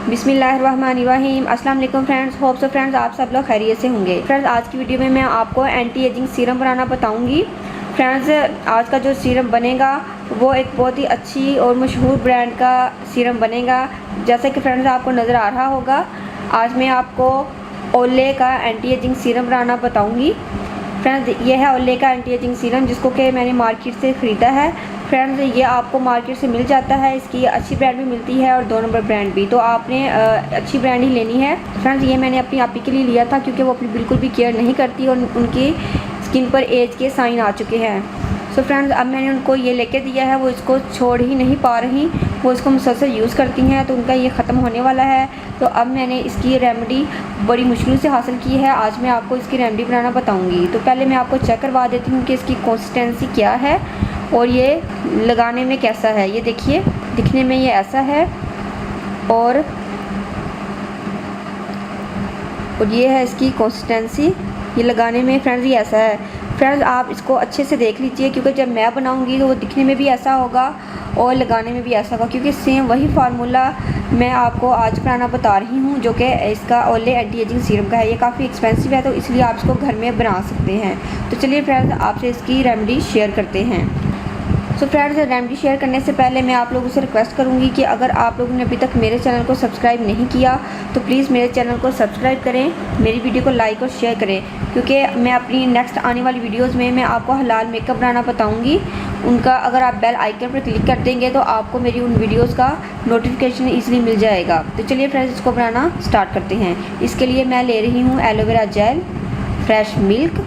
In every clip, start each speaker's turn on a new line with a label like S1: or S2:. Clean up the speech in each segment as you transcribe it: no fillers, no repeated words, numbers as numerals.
S1: बिस्मिल्लाहिर्रहमानिर्रहीम। अस्सलाम वालेकुम फ्रेंड्स, होप सो फ्रेंड्स आप सब लोग खैरियत से होंगे। फ्रेंड्स आज की वीडियो में मैं आपको एंटी एजिंग सीरम बनाना बताऊंगी। फ्रेंड्स आज का जो सीरम बनेगा वो एक बहुत ही अच्छी और मशहूर ब्रांड का सीरम बनेगा। जैसा कि फ्रेंड्स आपको नज़र आ रहा होगा, आज मैं आपको ओले का एंटी एजिंग सीरम बनाना बताऊँगी। फ्रेंड्स ये है ओले का एंटी एजिंग सीरम, जिसको कि मैंने मार्केट से ख़रीदा है। फ्रेंड्स ये आपको मार्केट से मिल जाता है, इसकी अच्छी ब्रांड भी मिलती है और 2 नंबर ब्रांड भी, तो आपने अच्छी ब्रांड ही लेनी है। फ्रेंड्स ये मैंने अपनी आपी के लिए लिया था, क्योंकि वो अपनी बिल्कुल भी केयर नहीं करती और उनकी स्किन पर एज के साइन आ चुके हैं। सो फ्रेंड्स अब मैंने उनको ये लेके दिया है, वो इसको छोड़ ही नहीं पा रही, वो इसको मुसलसल यूज़ करती हैं, तो उनका ये ख़त्म होने वाला है। तो अब मैंने इसकी रेमेडी बड़ी मुश्किल से हासिल की है। आज मैं आपको इसकी रेमेडी बनाना बताऊंगी। तो पहले मैं आपको चेक करवा देती हूँ कि इसकी कंसिस्टेंसी क्या है और ये लगाने में कैसा है। ये देखिए, दिखने में ये ऐसा है और ये है इसकी कंसिस्टेंसी। ये लगाने में फ्रेंड्स ये ऐसा है। फ्रेंड्स आप इसको अच्छे से देख लीजिए, क्योंकि जब मैं बनाऊंगी तो वो दिखने में भी ऐसा होगा और लगाने में भी ऐसा होगा, क्योंकि सेम वही फार्मूला मैं आपको आज बनाना बता रही हूँ, जो कि इसका ओले एंटी एजिंग सीरम का है। ये काफ़ी एक्सपेंसिव है, तो इसलिए आप इसको घर में बना सकते हैं। तो चलिए फ्रेंड्स आपसे इसकी रेमेडी शेयर करते हैं। सो फ्रेंड्स रेमेडी शेयर करने से पहले मैं आप लोगों से रिक्वेस्ट करूंगी कि अगर आप लोगों ने अभी तक मेरे चैनल को सब्सक्राइब नहीं किया तो प्लीज़ मेरे चैनल को सब्सक्राइब करें, मेरी वीडियो को लाइक और शेयर करें, क्योंकि मैं अपनी नेक्स्ट आने वाली वीडियोस में मैं आपको हलाल मेकअप बनाना बताऊंगी। उनका अगर आप बेल आइकन पर क्लिक कर देंगे तो आपको मेरी उन वीडियोज़ का नोटिफिकेशन ईजिली मिल जाएगा। तो चलिए फ्रेंड्स इसको बनाना स्टार्ट करते हैं। इसके लिए मैं ले रही हूँ aloe vera gel, fresh milk,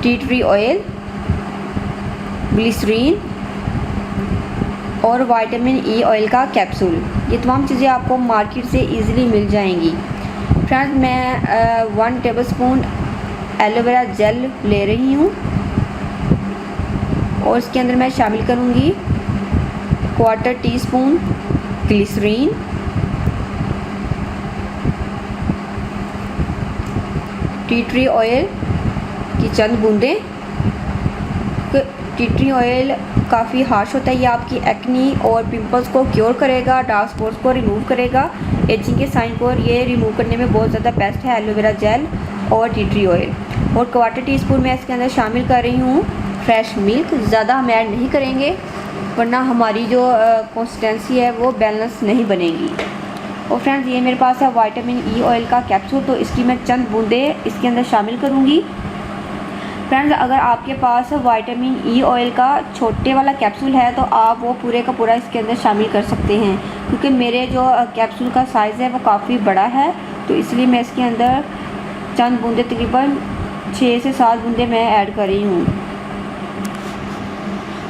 S1: tea tree oil, glycerine और विटामिन ई ऑयल का कैप्सूल। ये तमाम चीज़ें आपको मार्केट से इजीली मिल जाएंगी। फ्रेंड्स मैं 1 टेबलस्पून एलोवेरा जेल ले रही हूँ और इसके अंदर मैं शामिल करूँगी 1/4 teaspoon glycerine, tea tree oil की चंद बूंदें। टी ट्री ऑयल काफ़ी हार्श होता है, ये आपकी एक्नी और पिंपल्स को क्योर करेगा, डार्क स्पॉट्स को रिमूव करेगा, एजिंग के साइन को ये रिमूव करने में बहुत ज़्यादा बेस्ट है एलोवेरा जेल और टी ट्री ऑयल। और 1/4 टीस्पून मैं इसके अंदर शामिल कर रही हूँ फ्रेश मिल्क। ज़्यादा हम ऐड नहीं करेंगे, वरना हमारी जो कंसिस्टेंसी है वो बैलेंस नहीं बनेगी। और फ्रेंड्स ये मेरे पास है विटामिन ई ऑयल का कैप्सूल, तो इसकी मैं चंद बूंदें इसके अंदर शामिल करूँगी। फ्रेंड्स अगर आपके पास विटामिन ई ऑयल का छोटे वाला कैप्सूल है तो आप वो पूरे का पूरा इसके अंदर शामिल कर सकते हैं, क्योंकि मेरे जो कैप्सूल का साइज़ है वो काफ़ी बड़ा है, तो इसलिए मैं इसके अंदर चंद बूंदे तकरीबन 6 से 7 बूंदे मैं ऐड कर रही हूँ।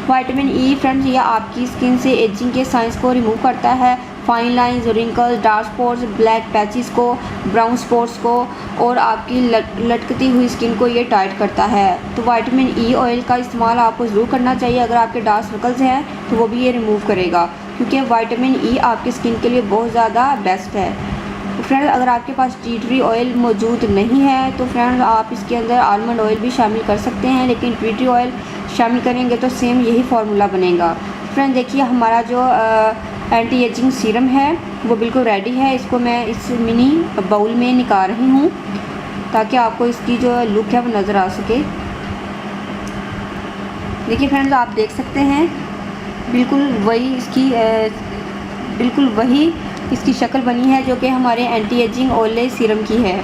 S1: विटामिन ई फ्रेंड्स ये आपकी स्किन से एजिंग के साइंस को रिमूव करता है, fine lines, wrinkles, dark spots, black patches को, ब्राउन स्पॉट्स को और आपकी लटकती हुई स्किन को ये टाइट करता है। तो विटामिन ई ऑयल का इस्तेमाल आपको ज़रूर करना चाहिए। अगर आपके डार्क सर्कल्स हैं तो वो भी ये रिमूव करेगा, क्योंकि विटामिन ई आपकी स्किन के लिए बहुत ज़्यादा बेस्ट है। फ्रेंड्स अगर आपके पास टी ट्री ऑयल मौजूद नहीं है तो फ्रेंड्स आप इसके अंदर आलमंड ऑयल भी शामिल कर सकते हैं, लेकिन टी ट्री ऑयल शामिल करेंगे तो सेम यही फार्मूला बनेगा। फ्रेंड्स देखिए हमारा जो एंटी एजिंग सीरम है वो बिल्कुल रेडी है। इसको मैं इस मिनी बाउल में निकाल रही हूँ ताकि आपको इसकी जो लुक है वो नज़र आ सके। देखिए फ्रेंड्स आप देख सकते हैं बिल्कुल वही इसकी शक्ल बनी है जो कि हमारे एंटी एजिंग ओले सीरम की है।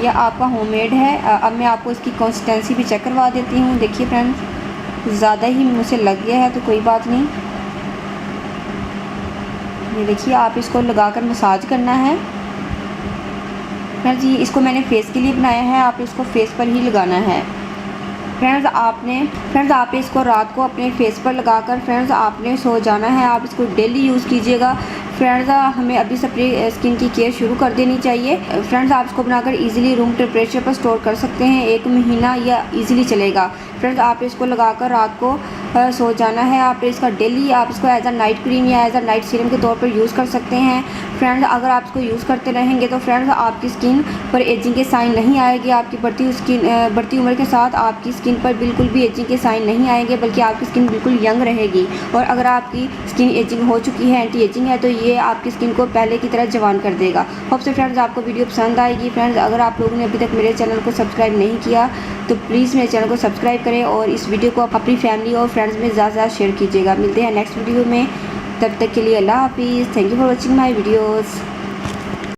S1: यह आपका होममेड है। अब मैं आपको इसकी कंसिस्टेंसी भी चेक करवा देती हूँ। देखिए फ्रेंड्स ज़्यादा ही मुझसे लग गया है तो कोई बात नहीं। ये देखिए आप इसको लगाकर मसाज करना है। फ्रेंड्स इसको मैंने फेस के लिए बनाया है, आप इसको फेस पर ही लगाना है। फ्रेंड्स आप इसको रात को अपने फेस पर लगाकर फ्रेंड्स आपने सो जाना है। आप इसको डेली यूज़ कीजिएगा। फ्रेंड्स हमें अभी से अपनी स्किन की केयर शुरू कर देनी चाहिए। फ्रेंड्स आप इसको बनाकर इजीली रूम टेम्परेचर पर स्टोर कर सकते हैं, 1 महीना या इजीली चलेगा। फ्रेंड्स आप इसको लगाकर रात को सो जाना है। आप इसका डेली आप इसको एज अ नाइट क्रीम या एज अ नाइट सीरम के तौर पर यूज़ कर सकते हैं। फ्रेंड्स अगर आप इसको यूज़ करते रहेंगे तो फ्रेंड्स आपकी स्किन पर एजिंग के साइन नहीं आएगी। आपकी बढ़ती उम्र के साथ आपकी स्किन पर बिल्कुल भी एजिंग के साइन नहीं आएंगे, बल्कि आपकी स्किन बिल्कुल यंग रहेगी। और अगर आपकी स्किन एजिंग हो चुकी है, एंटी एजिंग है, तो ये आपकी स्किन को पहले की तरह जवान कर देगा। होप से फ्रेंड्स आपको वीडियो पसंद आएगी। फ्रेंड्स अगर आप लोगों ने अभी तक मेरे चैनल को सब्सक्राइब नहीं किया तो प्लीज़ मेरे चैनल को सब्सक्राइब करें और इस वीडियो को आप अपनी फैमिली और फ्रेंड्स में ज़्यादा से ज़्यादा शेयर कीजिएगा। मिलते हैं नेक्स्ट वीडियो में, तब तक के लिए अल्लाह हाफिज़। Thank you for watching my videos.